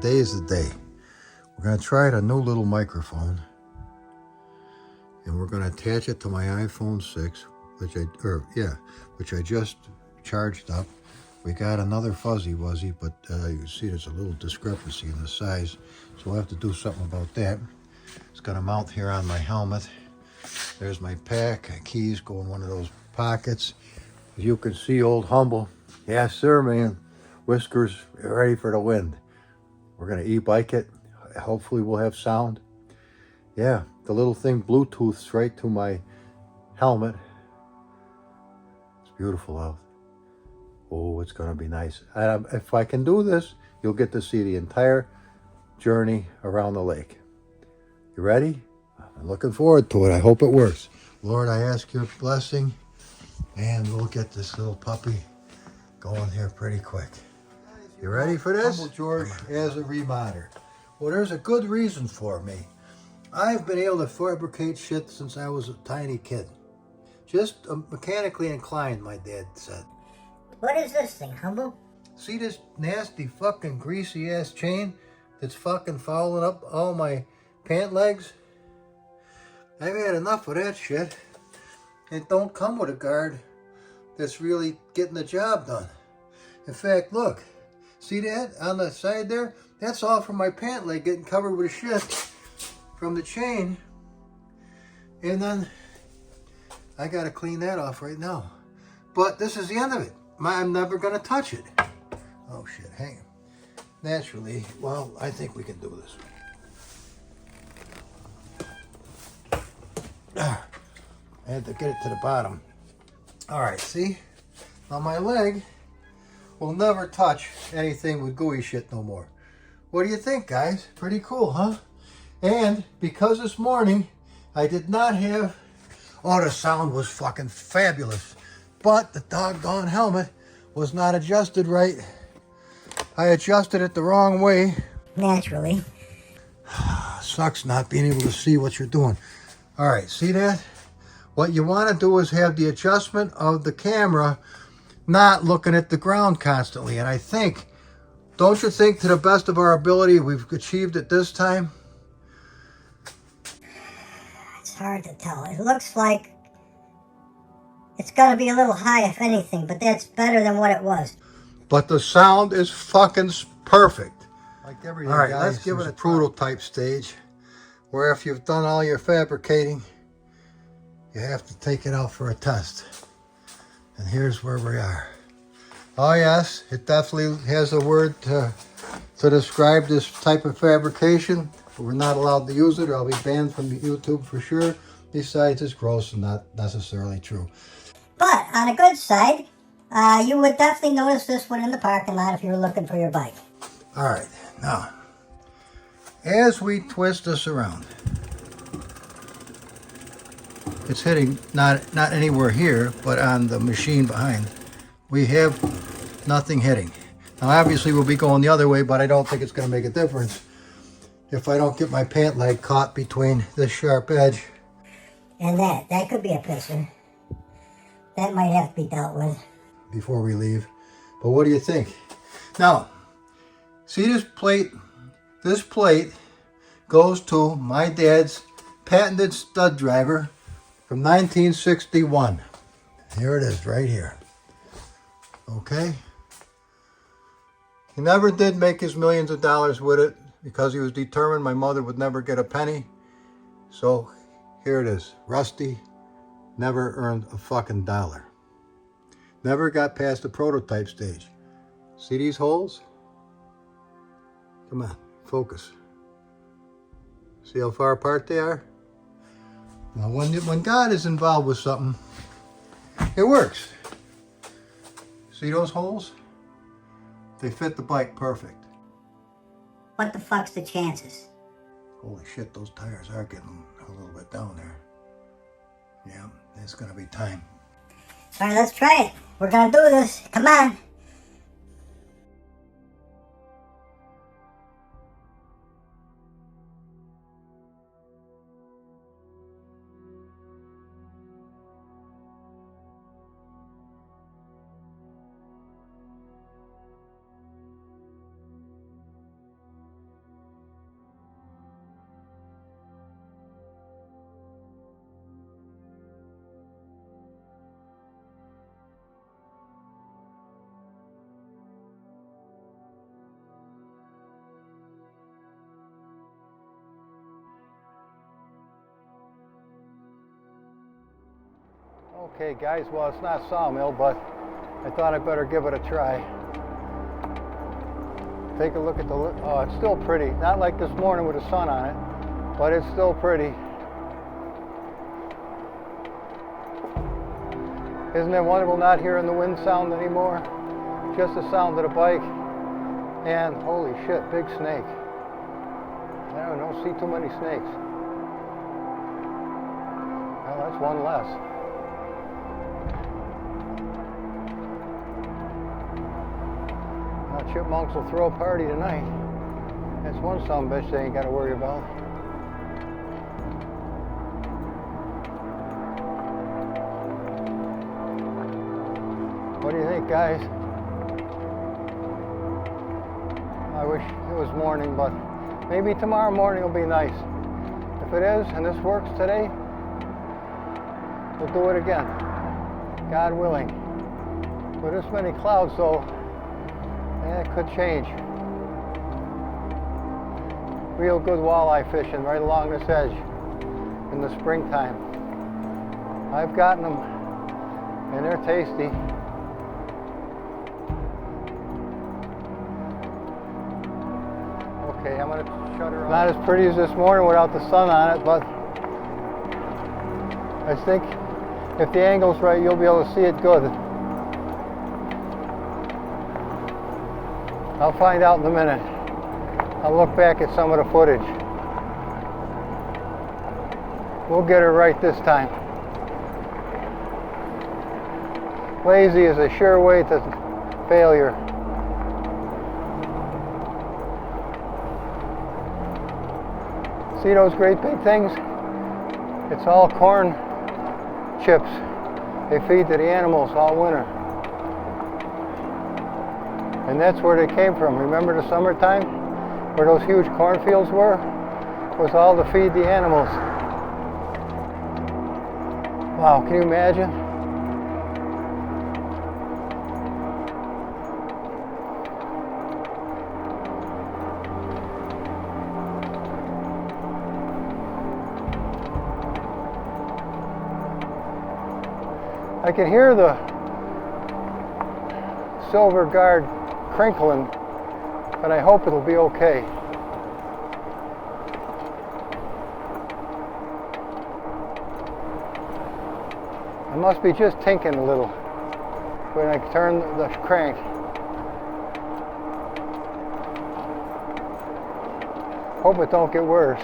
Today is the day. We're going to try a new little microphone. And we're going to attach it to my iPhone 6, which I just charged up. We got another fuzzy wuzzy, but you see there's a little discrepancy in the size. So we'll have to do something about that. It's going to mount here on my helmet. There's my pack. Keys go in one of those pockets. As you can see, old Humble. Yes, sir, man. Whiskers ready for the wind. We're going to e-bike it. Hopefully we'll have sound. Yeah, the little thing Bluetooths right to my helmet. It's beautiful out. Oh, it's going to be nice. If I can do this, you'll get to see the entire journey around the lake. You ready? I'm looking forward to it. I hope it works. Lord, I ask your blessing, and we'll get this little puppy going here pretty quick. You ready for this? Humble George as a remodder. Well, there's a good reason for me. I've been able to fabricate shit since I was a tiny kid. Just mechanically inclined, my dad said. What is this thing, Humble? See this nasty fucking greasy ass chain that's fucking fouling up all my pant legs? I've had enough of that shit. It don't come with a guard that's really getting the job done. In fact, look. See that on the side there? That's all from my pant leg getting covered with shit from the chain. And then I gotta clean that off right now. But this is the end of it. I'm never gonna touch it. Oh shit, hang on. Naturally, well, I think we can do this. I had to get it to the bottom. All right, see? Now my leg will never touch anything with gooey shit no more. What do you think, guys? Pretty cool, huh? And because this morning I did not have... Oh, the sound was fucking fabulous. But the doggone helmet was not adjusted right. I adjusted it the wrong way. Naturally. Sucks not being able to see what you're doing. All right, see that? What you want to do is have the adjustment of the camera not looking at the ground constantly. And I think, don't you think to the best of our ability we've achieved it this time? It's hard to tell. It looks like it's going to be a little high, if anything, but that's better than what it was. But the sound is fucking perfect. Like everything, all right, guys, let's give it a prototype stage where if you've done all your fabricating, you have to take it out for a test. And here's where we are. Oh yes, it definitely has a word to describe this type of fabrication. We're not allowed to use it or I'll be banned from YouTube for sure. Besides, it's gross and not necessarily true. But on a good side, you would definitely notice this one in the parking lot if you were looking for your bike. All right, now, as we twist this around, it's hitting not anywhere here, but on the machine behind. We have nothing hitting. Now, obviously, we'll be going the other way, but I don't think it's going to make a difference if I don't get my pant leg caught between this sharp edge. And that could be a pisser. That might have to be dealt with before we leave. But what do you think? Now, see this plate? This plate goes to my dad's patented stud driver from 1961. Here it is, right here. Okay? He never did make his millions of dollars with it because he was determined my mother would never get a penny. So here it is, rusty, never earned a fucking dollar. Never got past the prototype stage. See these holes? Come on, focus. See how far apart they are? Now, when God is involved with something, it works. See those holes? They fit the bike perfect. What the fuck's the chances? Holy shit, those tires are getting a little bit down there. Yeah, it's gonna be time. All right, let's try it. We're gonna do this. Come on. Okay guys, well it's not sawmill, but I thought I'd better give it a try. Take a look at the, oh, it's still pretty. Not like this morning with the sun on it, but it's still pretty. Isn't it wonderful not hearing the wind sound anymore? Just the sound of the bike. And holy shit, big snake. I don't see too many snakes. Well, that's one less. Now chipmunks will throw a party tonight. That's one son of a bitch they ain't got to worry about. What do you think, guys? I wish it was morning, but maybe tomorrow morning will be nice. If it is, and this works today, we'll do it again. God willing. With this many clouds, though, it could change. Real good walleye fishing right along this edge in the springtime. I've gotten them, and they're tasty. Okay, I'm going to shut her off. Not as pretty as this morning without the sun on it, but I think if the angle's right, you'll be able to see it good. I'll find out in a minute. I'll look back at some of the footage. We'll get her right this time. Lazy is a sure way to failure. See those great big things? It's all corn chips. They feed to the animals all winter. And that's where they came from. Remember the summertime? Where those huge cornfields were? It was all to feed the animals. Wow, can you imagine? I can hear the silver guard crinkling, but I hope it'll be okay. I must be just tinking a little when I turn the crank. Hope it don't get worse.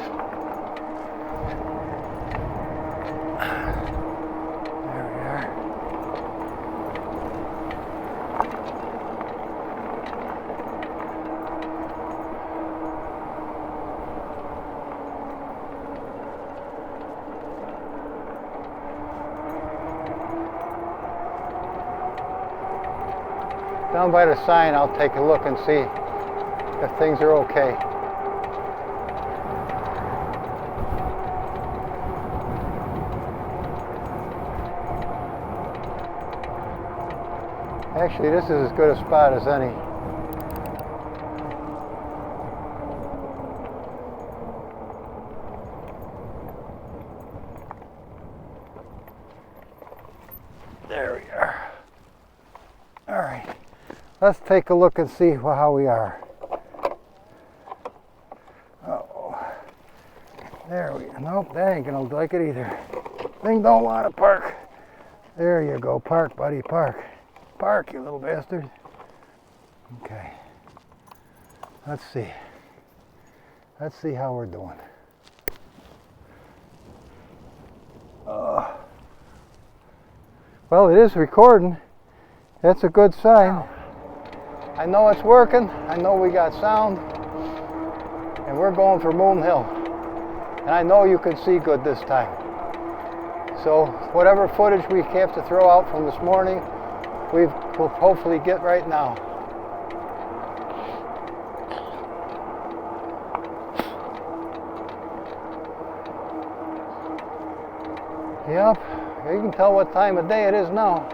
Down by the sign, I'll take a look and see if things are okay. Actually, this is as good a spot as any. There we are. All right. Let's take a look and see how we are. Uh-oh. There we go. Nope, that ain't gonna like it either. Thing don't want to park. There you go. Park, buddy, park. Park, you little bastard. Okay. Let's see. Let's see how we're doing. Well, it is recording. That's a good sign. I know it's working. I know we got sound. And we're going for Moon Hill. And I know you can see good this time. So whatever footage we have to throw out from this morning, we'll hopefully get right now. Yep, you can tell what time of day it is now.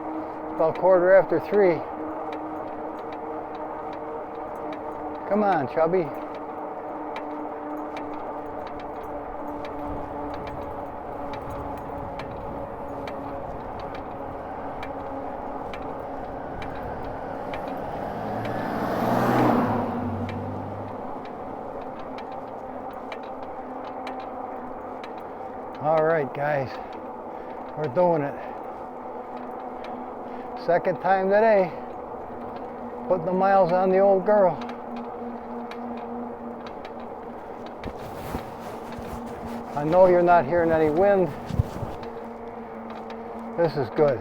About 3:15. Come on, chubby. right, guys. We're doing it. Second time today. Putting the miles on the old girl. I know you're not hearing any wind. This is good.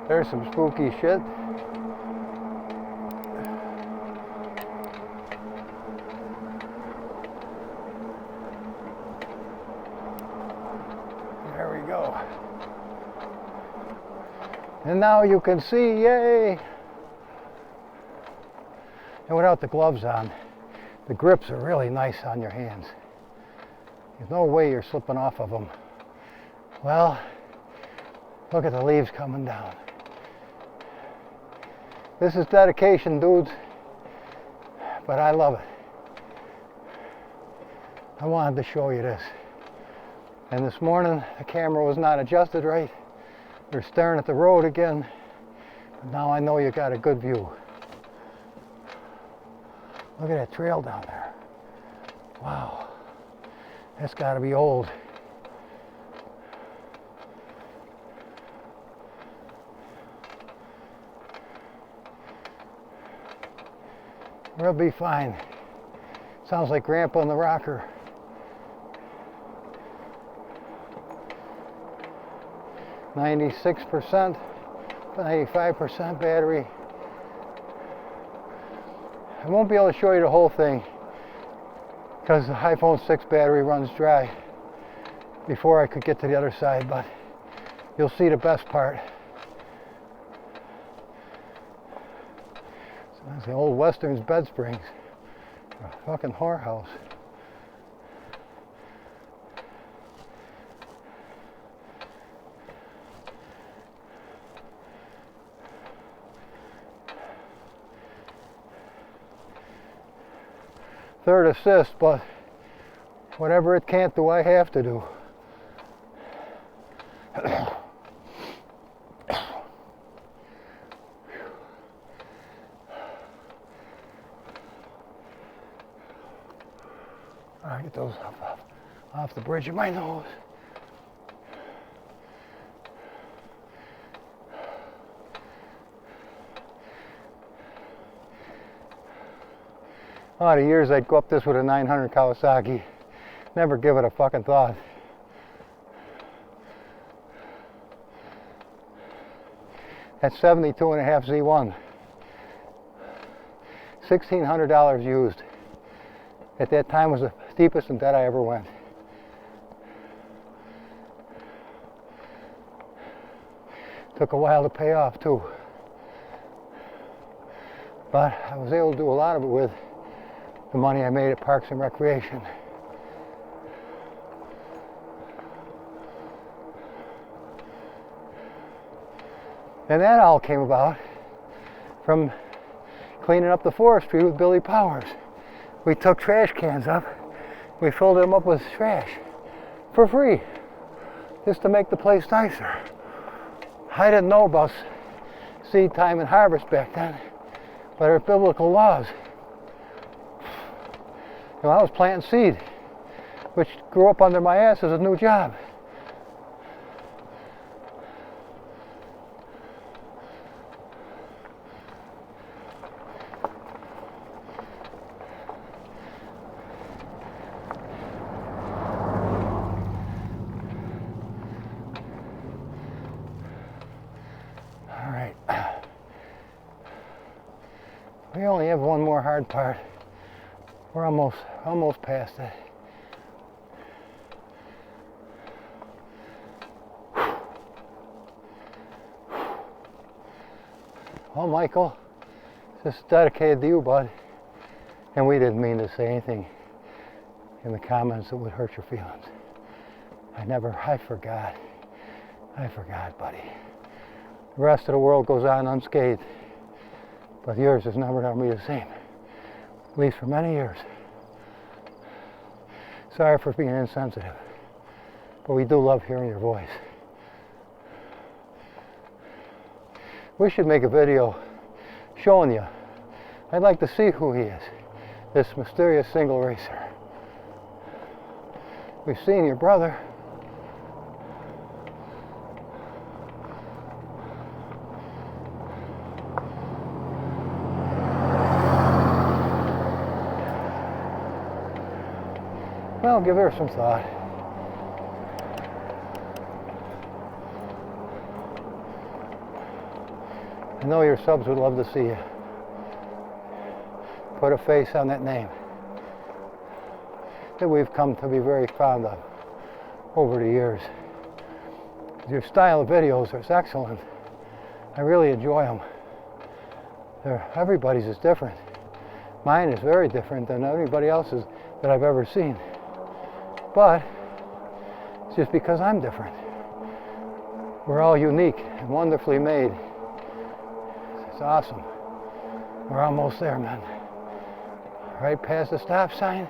There's some spooky shit. There we go. And now you can see, yay! And without the gloves on, the grips are really nice on your hands. There's no way you're slipping off of them. Well, look at the leaves coming down. This is dedication, dudes, but I love it. I wanted to show you this. And this morning, the camera was not adjusted right. You're staring at the road again. But now I know you got a good view. Look at that trail down there. Wow. That's got to be old. We'll be fine. Sounds like Grandpa in the rocker. %, 95% battery. I won't be able to show you the whole thing because the iPhone 6 battery runs dry before I could get to the other side, but you'll see the best part. So that's the old Western's bed springs. A fucking whorehouse. Third assist, but whatever it can't do, I have to do. I'll get those off the bridge of my nose. A lot of years I'd go up this with a 900 Kawasaki. Never give it a fucking thought. That's 72.5 Z1. $1,600 used. At that time was the steepest in debt I ever went. Took a while to pay off too. But I was able to do a lot of it with the money I made at Parks and Recreation. And that all came about from cleaning up the forestry with Billy Powers. We took trash cans up, we filled them up with trash for free, just to make the place nicer. I didn't know about seed time and harvest back then, but there are biblical laws. You know, I was planting seed, which grew up under my ass as a new job. All right. We only have one more hard part. We're almost past it. Well, Michael, this is dedicated to you, bud. And we didn't mean to say anything in the comments that would hurt your feelings. I forgot. I forgot, buddy. The rest of the world goes on unscathed, but yours is never going to be the same. At least for many years. Sorry for being insensitive, but we do love hearing your voice. We should make a video showing you. I'd like to see who he is, this mysterious single racer. We've seen your brother. Well, give her some thought. I know your subs would love to see you. Put a face on that name that we've come to be very fond of over the years. Your style of videos is excellent. I really enjoy them. Everybody's is different. Mine is very different than anybody else's that I've ever seen. But it's just because I'm different. We're all unique and wonderfully made. It's awesome. We're almost there, man. Right past the stop sign,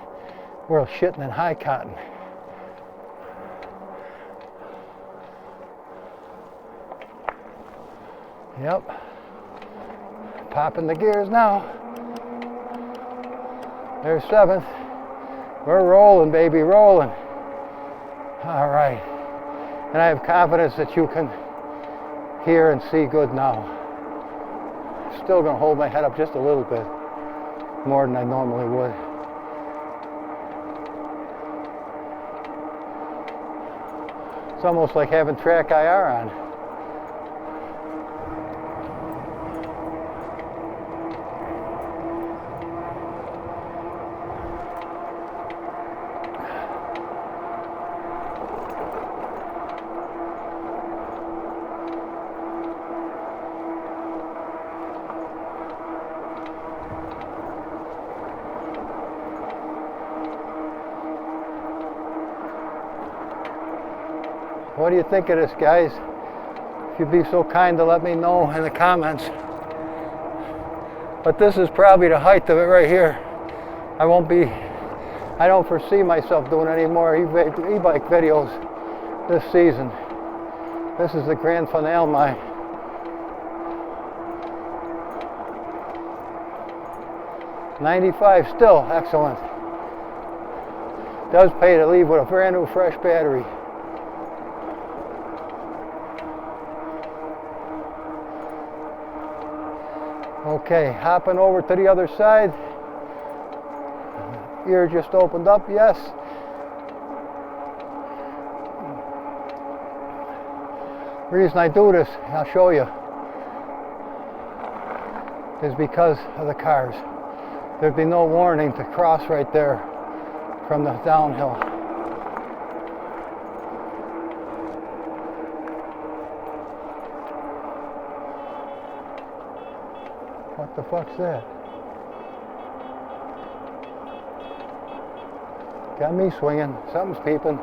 we're shitting in high cotton. Yep. Popping the gears now. There's 7th. We're rolling, baby, rolling. All right. And I have confidence that you can hear and see good now. Still gonna hold my head up just a little bit more than I normally would. It's almost like having track IR on. What do you think of this, guys? If you'd be so kind to let me know in the comments. But this is probably the height of it right here. I don't foresee myself doing any more e-bike videos this season. This is the grand finale. My 95 still excellent. Does pay to leave with a brand new fresh battery. Okay, hopping over to the other side. Ear just opened up, yes. The reason I do this, I'll show you, is because of the cars. There'd be no warning to cross right there from the downhill. What the fuck's that? Got me swinging. Something's peeping.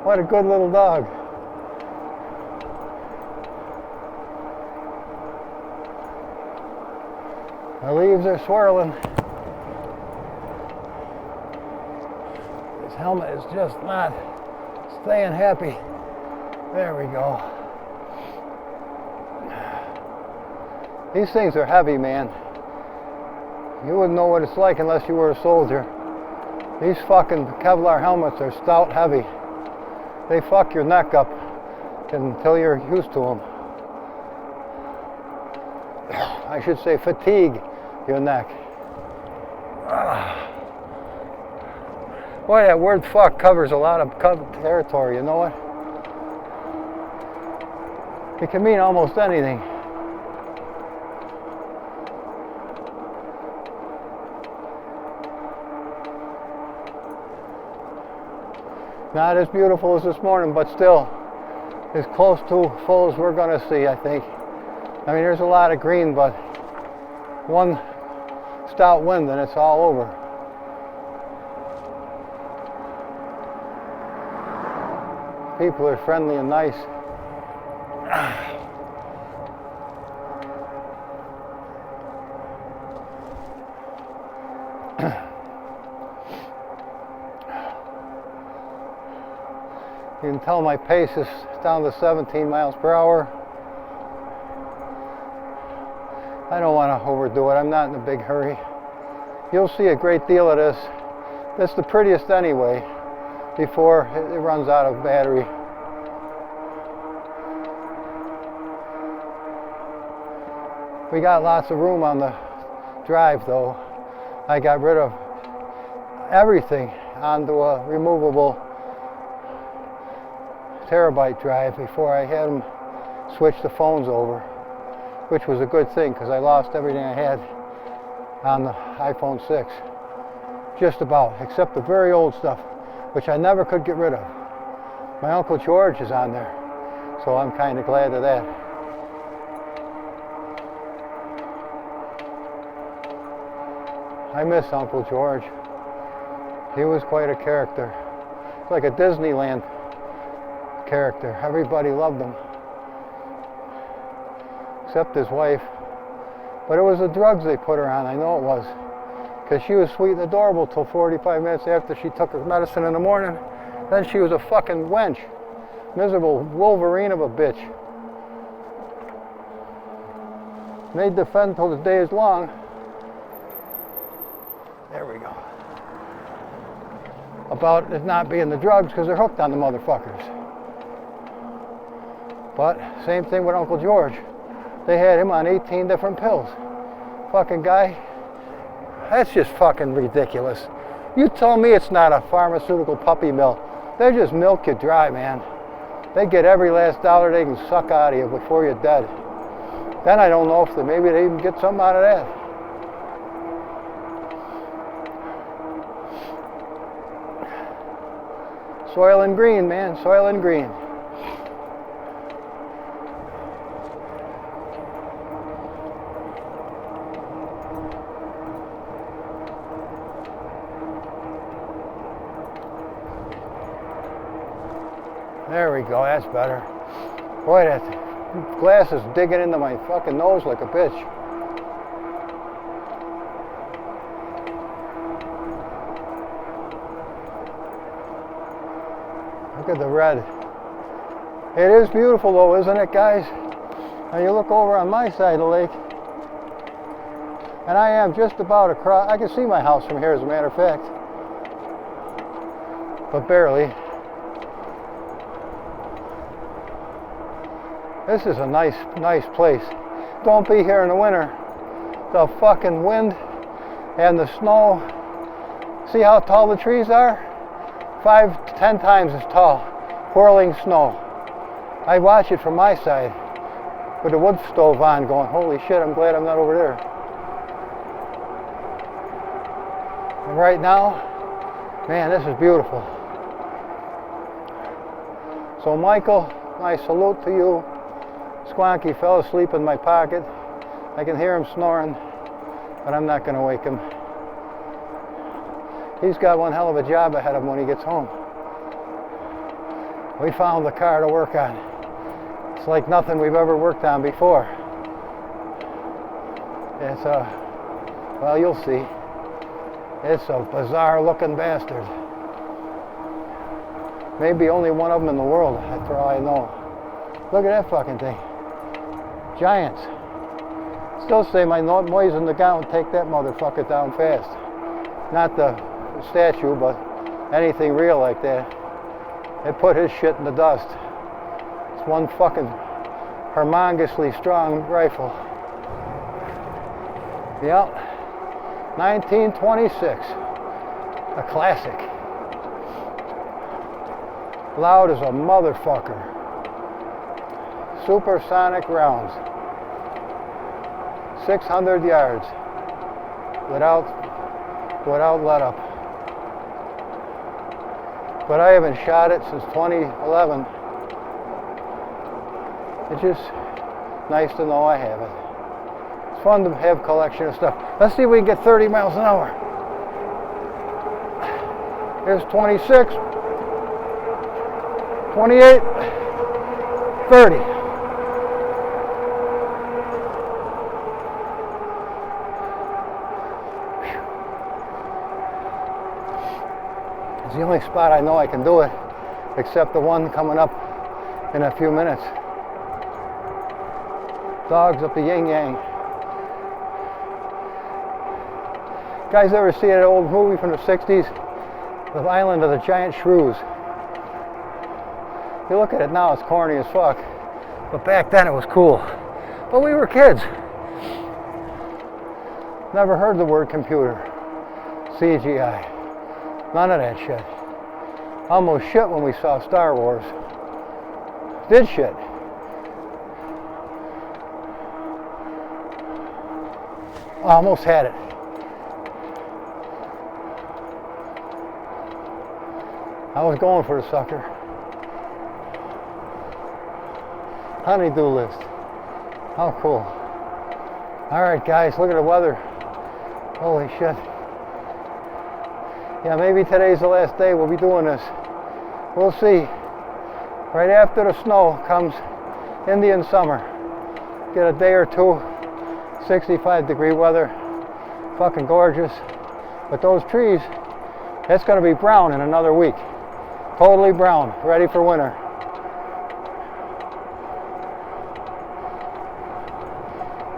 What a good little dog. The leaves are swirling. His helmet is just not staying happy. There we go. These things are heavy, man. You wouldn't know what it's like unless you were a soldier. These fucking Kevlar helmets are stout heavy. They fuck your neck up until you're used to them. I should say fatigue your neck. Boy, that word fuck covers a lot of territory, you know what? It can mean almost anything. Not as beautiful as this morning, but still as close to full as we're going to see, I think. I mean, there's a lot of green, but one stout wind and it's all over. People are friendly and nice. You can tell my pace is down to 17 miles per hour. I don't want to overdo it. I'm not in a big hurry. You'll see a great deal of this. That's the prettiest anyway, before it runs out of battery. We got lots of room on the drive though. I got rid of everything onto a removable terabyte drive before I had them switch the phones over, which was a good thing because I lost everything I had on the iPhone 6. Just about, except the very old stuff, which I never could get rid of. My Uncle George is on there, so I'm kind of glad of that. I miss Uncle George. He was quite a character. Like a Disneyland character. Everybody loved him. Except his wife. But it was the drugs they put her on, I know it was. Because she was sweet and adorable till 45 minutes after she took her medicine in the morning. Then she was a fucking wench. Miserable Wolverine of a bitch. And they defend till the day is long. There we go. About it not being the drugs because they're hooked on the motherfuckers. But same thing with Uncle George. They had him on 18 different pills. Fucking guy. That's just fucking ridiculous. You tell me it's not a pharmaceutical puppy mill. They just milk you dry, man. They get every last dollar they can suck out of you before you're dead. Then I don't know if maybe they even get something out of that. Soil and green, man, soil and green. There we go, that's better. Boy, that glass is digging into my fucking nose like a bitch. Look at the red. It is beautiful though, isn't it, guys? Now you look over on my side of the lake, and I am just about across. I can see my house from here, as a matter of fact, but barely. This is a nice place. Don't be here in the winter. The fucking wind and the snow. See how tall the trees are? 5 to 10 times as tall. Whirling snow. I watch it from my side with the wood stove on going, holy shit, I'm glad I'm not over there. And right now, man, this is beautiful. So Michael, my salute to you. Squonky fell asleep in my pocket. I can hear him snoring, but I'm not going to wake him. He's got one hell of a job ahead of him when he gets home. We found the car to work on. It's like nothing we've ever worked on before. It's well, you'll see. It's a bizarre looking bastard. Maybe only one of them in the world, for all I know. Look at that fucking thing. Giants. Still say my boys in the gown take that motherfucker down fast. Not the statue, but anything real like that. It put his shit in the dust. It's one fucking humongously strong rifle. Yep. 1926. A classic. Loud as a motherfucker. Supersonic rounds. 600 yards without let up. But I haven't shot it since 2011. It's just nice to know I have it. It's fun to have a collection of stuff. Let's see if we can get 30 miles an hour. Here's 26, 28, 30. It's the only spot I know I can do it, except the one coming up in a few minutes. Dogs up the yin yang. Guys ever see that old movie from the 60s? The Island of the Giant Shrews. You look at it now, it's corny as fuck. But back then it was cool. But we were kids. Never heard the word computer. CGI. None of that shit. Almost shit when we saw Star Wars. Did shit. Almost had it. I was going for the sucker. Honey-do list. How cool. Alright guys, look at the weather. Holy shit. Yeah, maybe today's the last day we'll be doing this. We'll see. Right after the snow comes Indian summer. Get a day or two, 65-degree weather. Fucking gorgeous. But those trees, it's going to be brown in another week. Totally brown, ready for winter.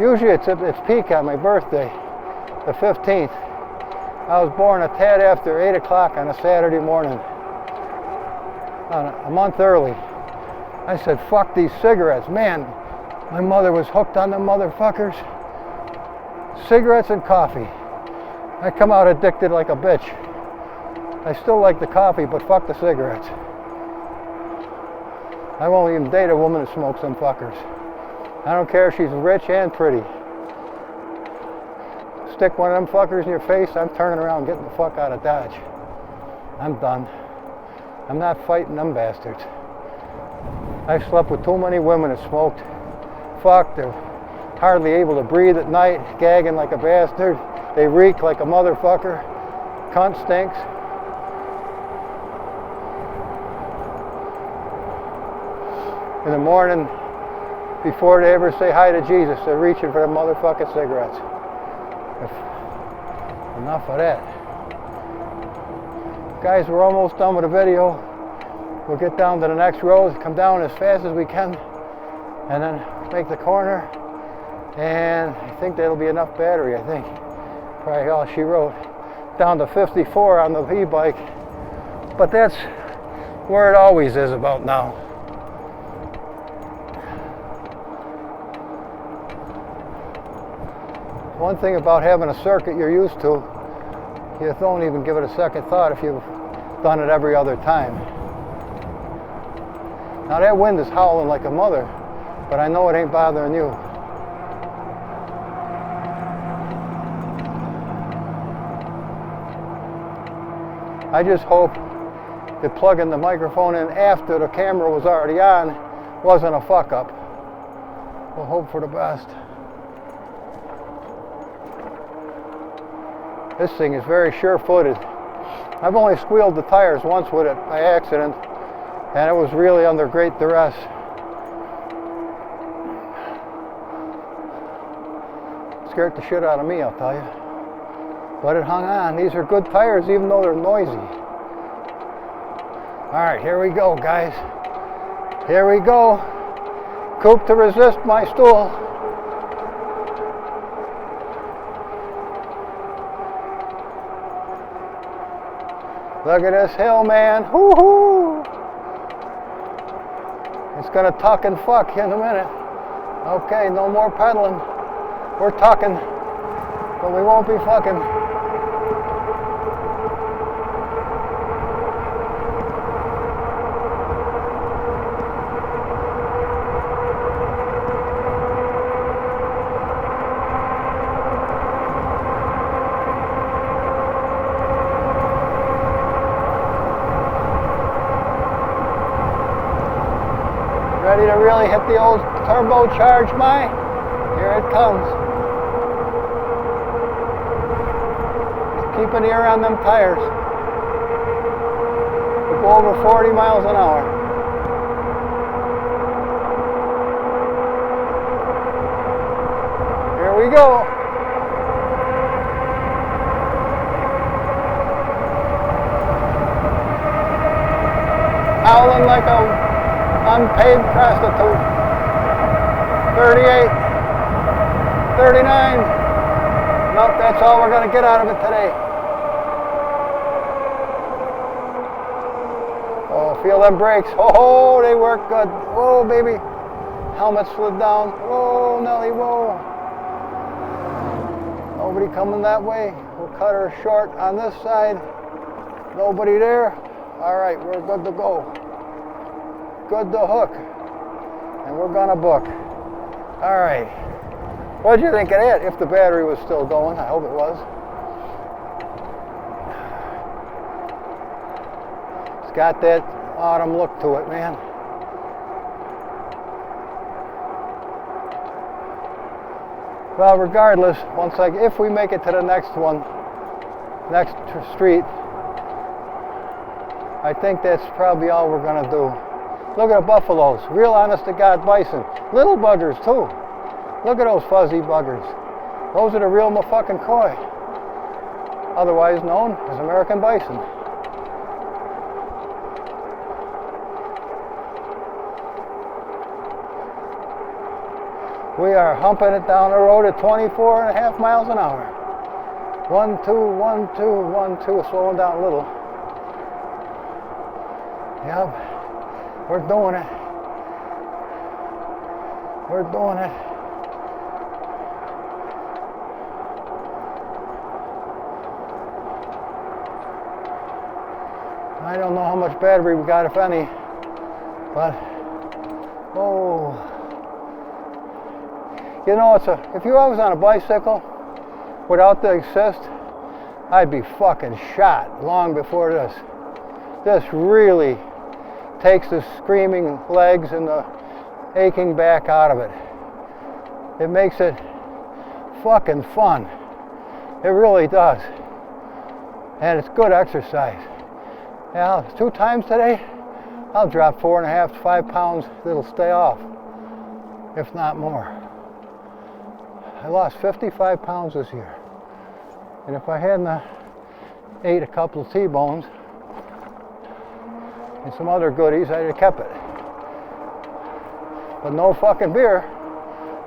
Usually it's at its peak on my birthday, the 15th. I was born a tad after 8 o'clock on a Saturday morning, a month early. I said, fuck these cigarettes. Man, my mother was hooked on them motherfuckers. Cigarettes and coffee. I come out addicted like a bitch. I still like the coffee, but fuck the cigarettes. I won't even date a woman that smokes them fuckers. I don't care if she's rich and pretty. Stick one of them fuckers in your face, I'm turning around and getting the fuck out of Dodge. I'm done. I'm not fighting them bastards. I've slept with too many women that smoked. Fuck, they're hardly able to breathe at night, gagging like a bastard. They reek like a motherfucker. Cunt stinks. In the morning, before they ever say hi to Jesus, they're reaching for the motherfucking cigarettes. Enough of that. Guys, we're almost done with the video. We'll get down to the next road, come down as fast as we can, and then make the corner. And I think that'll be enough battery, I think. Probably all she wrote. Down to 54 on the e-bike. But that's where it always is about now. One thing about having a circuit you're used to, you don't even give it a second thought if you've done it every other time. Now that wind is howling like a mother, but I know it ain't bothering you. I just hope that plugging the microphone in after the camera was already on wasn't a fuck up. We'll hope for the best. This thing is very sure-footed. I've only squealed the tires once with it by accident, and it was really under great duress. Scared the shit out of me, I'll tell you. But it hung on. These are good tires, even though they're noisy. All right, here we go, guys. Here we go. Coupe to resist my stool. Look at this hill, man. Woo-hoo! It's gonna tuck and fuck in a minute. Okay, no more pedaling. We're tucking, but we won't be fucking. Ready to really hit the old turbocharge, Here it comes. Just keep an ear on them tires. We'll go over 40 miles an hour. Here we go. Howling like a unpaid prostitute. 38, 39. Nope, that's all we're going to get out of it today. Oh, feel them brakes. Oh, they work good. Whoa, baby. Helmet slid down. Whoa, Nelly, whoa. Nobody coming that way. We'll cut her short on this side. Nobody there. All right, we're good to go. Good to hook. And we're gonna book. All right. What'd you think of that? If the battery was still going, I hope it was. It's got that autumn look to it, man. Well, regardless, if we make it to the next one, next street, I think that's probably all we're gonna do. Look at the buffaloes, real honest to God bison. Little buggers too. Look at those fuzzy buggers. Those are the real motherfucking koi, otherwise known as American bison. We are humping it down the road at 24.5 miles an hour. 1, 2, 1, 2, 1, 2, slowing down a little. Yep, we're doing it. We're doing it. I don't know how much battery we got, if any, but, oh. You know, if you was on a bicycle without the assist, I'd be fucking shot long before this. This really takes the screaming legs and the aching back out of it. It makes it fucking fun. It really does. And it's good exercise. Now, 2 times today, I'll drop 4.5 to 5 pounds. It'll stay off, if not more. I lost 55 pounds this year. And if I hadn't ate a couple of T-bones and some other goodies, I'd have kept it. But no fucking beer.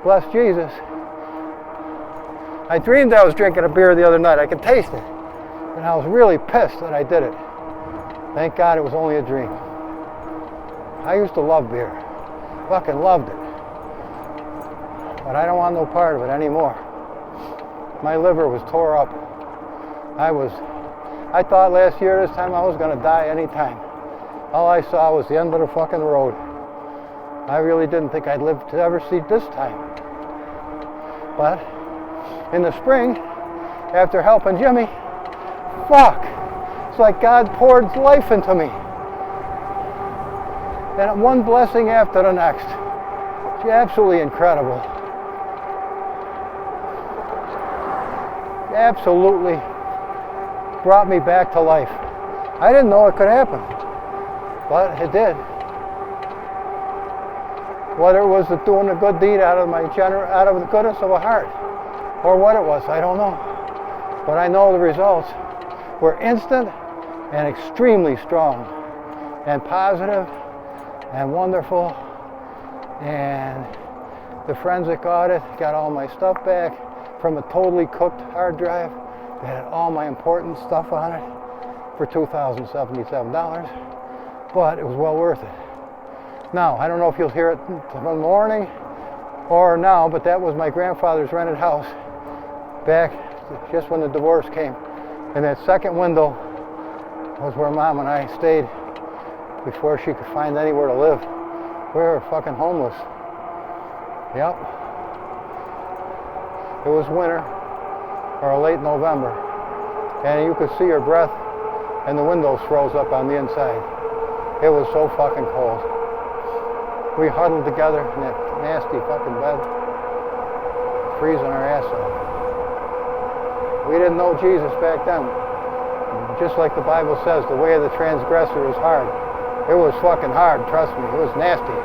Bless Jesus. I dreamed I was drinking a beer the other night. I could taste it. And I was really pissed that I did it. Thank God it was only a dream. I used to love beer. Fucking loved it. But I don't want no part of it anymore. My liver was tore up. I thought last year this time I was gonna die anytime. All I saw was the end of the fucking road. I really didn't think I'd live to ever see this time. But in the spring, after helping Jimmy, fuck, it's like God poured life into me. And one blessing after the next. It's absolutely incredible. Absolutely brought me back to life. I didn't know it could happen, but it did. Whether it was doing a good deed out of the goodness of a heart, or what it was, I don't know. But I know the results were instant and extremely strong, and positive, and wonderful. And the forensic audit got all my stuff back from a totally cooked hard drive that had all my important stuff on it for $2,077, but it was well worth it. Now, I don't know if you'll hear it tomorrow morning or now, but that was my grandfather's rented house back just when the divorce came. And that second window was where Mom and I stayed before she could find anywhere to live. We were fucking homeless. Yep. It was winter, or late November, and you could see her breath, and the windows froze up on the inside. It was so fucking cold. We huddled together in that nasty fucking bed, freezing our ass off. We didn't know Jesus back then. Just like the Bible says, the way of the transgressor is hard. It was fucking hard, trust me. It was nasty.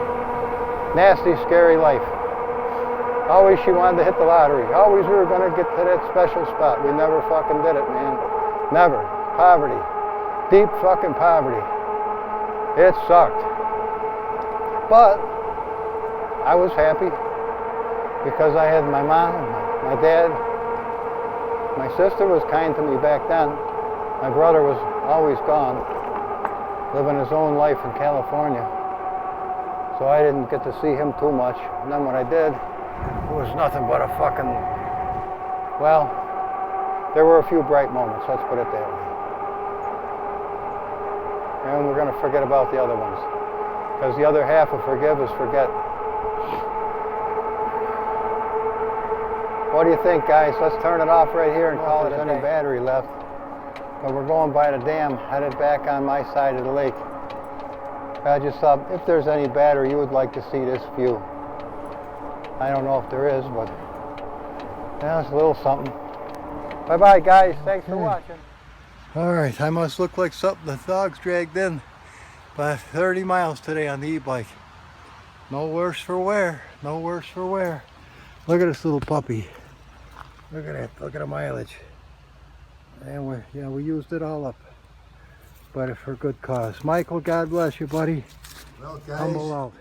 Nasty, scary life. Always she wanted to hit the lottery. Always we were going to get to that special spot. We never fucking did it, man. Never. Poverty. Deep fucking poverty. It sucked. But I was happy because I had my mom, my dad. My sister was kind to me back then. My brother was always gone, living his own life in California. So I didn't get to see him too much. And then when I did, it was nothing but a fucking, well, there were a few bright moments, let's put it that way. And we're going to forget about the other ones, because the other half of forgive is forget. What do you think, guys? Let's turn it off right here and call it a day. Any battery left. But we're going by the dam, headed back on my side of the lake. I just thought, if there's any battery, you would like to see this view. I don't know if there is, but yeah, it's a little something. Bye-bye, guys. Thanks for watching. All right, I must look like something the dogs dragged in. But 30 miles today on the e-bike. No worse for wear. No worse for wear. Look at this little puppy. Look at that. Look at the mileage. And we used it all up. But for good cause. Michael, God bless you, buddy. Well, guys, humble out.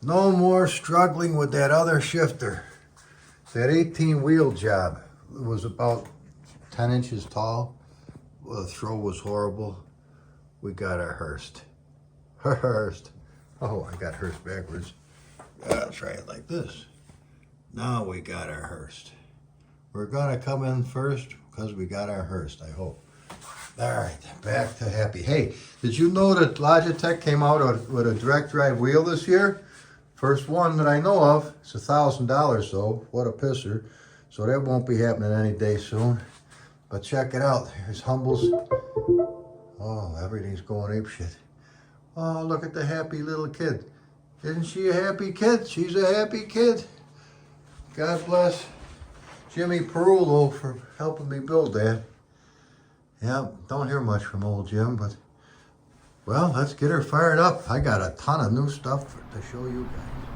No more struggling with that other shifter. That 18-wheel job. It was about 10 inches tall. Well, the throw was horrible. We got our Hurst. Hurst. Oh, I got Hurst backwards. I'll try it like this. Now we got our Hurst. We're gonna come in first because we got our Hurst, I hope. All right, back to happy. Hey, did you know that Logitech came out with a direct drive wheel this year? First one that I know of. It's $1,000 though. What a pisser. So that won't be happening any day soon. But check it out. Here's Humble's. Oh, everything's going apeshit. Oh, look at the happy little kid. Isn't she a happy kid? She's a happy kid. God bless Jimmy Perulo for helping me build that. Yeah, don't hear much from old Jim, but well, let's get her fired up. I got a ton of new stuff to show you guys.